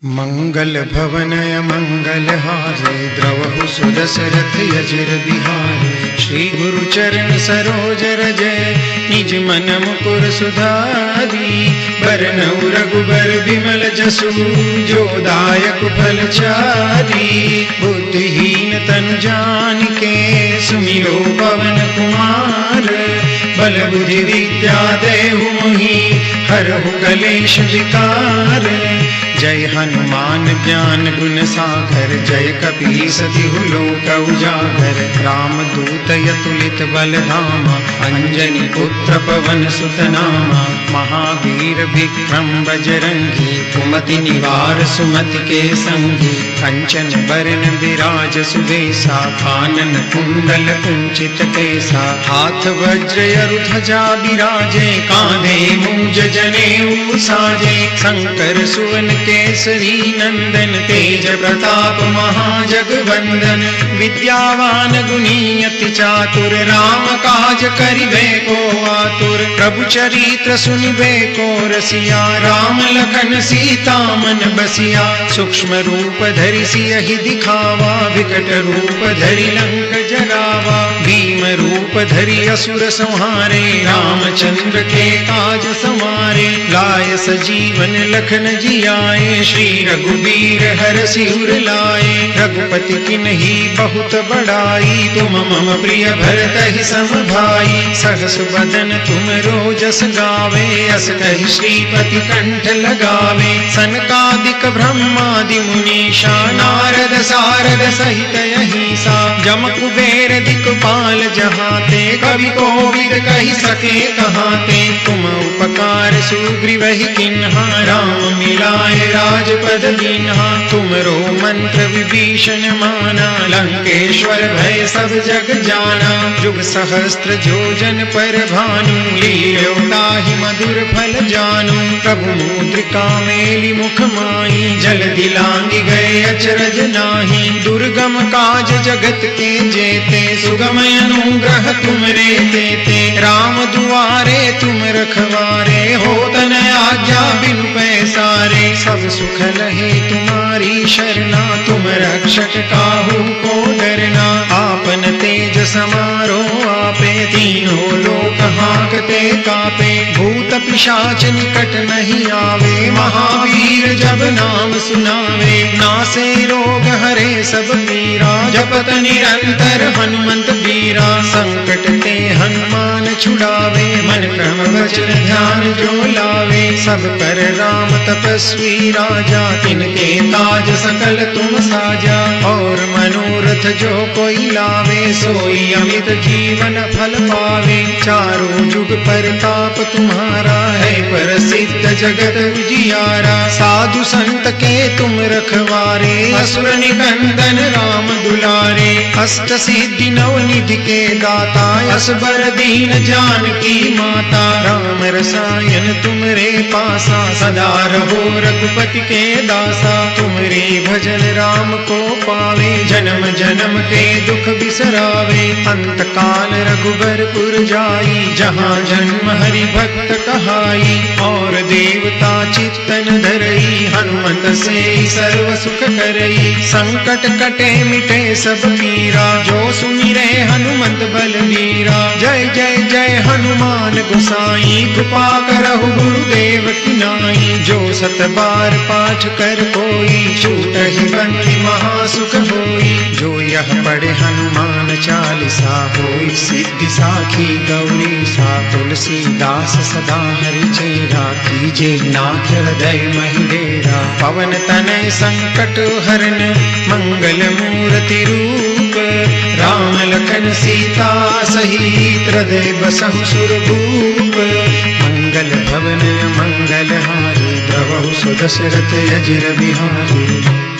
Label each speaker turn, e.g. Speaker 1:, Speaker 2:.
Speaker 1: मंगल भवनय मंगल हारे द्रवहु सुदशरथ यजिर बिहारे। श्री गुरु चरण सरोज रजय निज मन मुकुर सुधारी। बरनउँ रघुबर बिमल जसु जो दायक फल चारी। बुद्धिहीन तनु जानिके सुमिरो पवन कुमार। बल बुद्धि विद्या देहु मोहि हरहु कलेश विकार। जय हनुमान ज्ञान गुण सागर जय कपीस तिहु लोक उजागर। राम दूत अतुलित बल धामा अंजनी पुत्र पवन सुत नामा। महावीर विक्रम बजरंगी कुमति निवार सुमति के संगी। कंचन बरन विराज सुबेसा कानन कुंडल कुंचित केसा। हाथ वज्र अरु ध्वजा बिराजे कांधे मूंज जनेऊ साजे। शंकर सुवन केसरी नंदन तेज प्रताप महाजगवंदन। विद्यावान गुणी अति चातुर राम काज करिबे को आतुर। प्रभु चरित्र सुनिबे को रसिया राम लखन सीता मन बसिया। सूक्ष्म रूप धरि सियहि दिखावा विकट रूप धरि लंक जरावा। भीम रूप धरि असुर संहारे रामचंद्र के काज समारे। लाय सजीवन लखन जियाए श्री रघुबीर हरषि उर लाए। रघुपति किन्ही बहुत बड़ाई तुम मम प्रिय भरतहि सम भाई। सहस बदन तुम रोजस गावे अस कहि श्रीपति कंठ लगावे। सनकादिक ब्रह्मादि मुनीषा नारद सारद सहित अहिसा। जम कुबेर दिक्पाल जहाते कवि कोविद कहि सके कहाते। तुम उपकार सुग्रीवहि किन्हा राम मिलाए राजपद दीन्हा। तुमरो मंत्र विभीषण माना लंकेश्वर भय सब जग जाना। जुग सहस्त्र जोजन पर भानु लील्यो ताहि मधुर फल जानू। प्रभु मुद्रिका मेलि मुख माहि जलधि लांघि गए अचरज नाही। दुर्गम काज जगत के जेते सुगम अनुग्रह तुमरे तेते। राम दुआरे तुम रखवारे होत न आज्ञा बिनु पैसारे। सब सुख लहे तुम्हारी शरणा तुम रक्षक काहू को डरना। आपन तेज समारो आपे तीनों लोक हांकते कापे। भूत पिशाच निकट नहीं आवे महावीर जब नाम सुनावे। नासे रोग हरे सब पीरा जपत निरंतर हनुमंत बीरा। संकट ते हनुमान छुड़ावे मन क्रम वचन ध्यान जो लावे। सब पर राम तपस्वी राजा तिनके काज सकल तुम साजा। और मनोरथ जो कोई लावे सोई अमित जीवन फल पावे। चारों जुग परताप तुम्हारा है प्रसिद्ध जगत उजियारा। साधु संत के तुम रखवारे असुर निकंदन राम दुलारे। अष्ट सिद्धि नव निधि के दाता असबर दीन जानकी माता। राम रसायन तुमरे पासा सदा रहो रघुपति के दासा। तुमरे भजन राम को पावे जन्म जन्म के दुख बिसरावे। अंत काल रघुबरपुर जाई जहाँ जन्म हरि भक्त कहाई। और देवता चित्तन धरई हनुमत से सर्व सुख करई। संकट कटे मिटे सब पीरा जो सुमिरे हनुमत बलबीरा। जय जय जय हनुमान गोसाई कृपा करहु गुरुदेव की नाई। जो सत बार पाठ कर कोई छूटहि बंदी महासुख होई। जो यह पढ़े हनुमान चालीसा होई सिद्धि साखी गौरी सा। तुलसीदास सदा हरि चेरा कीजे नाथ हृदय महि डेरा। पवन तनय संकट हरन मंगल मूर्ति रूप। राम लखन सीता सहित हृदय बसहु सुरभूप। मंगल भवन मंगल हारी द्रवहु सुदशरथ यजिर बिहारी।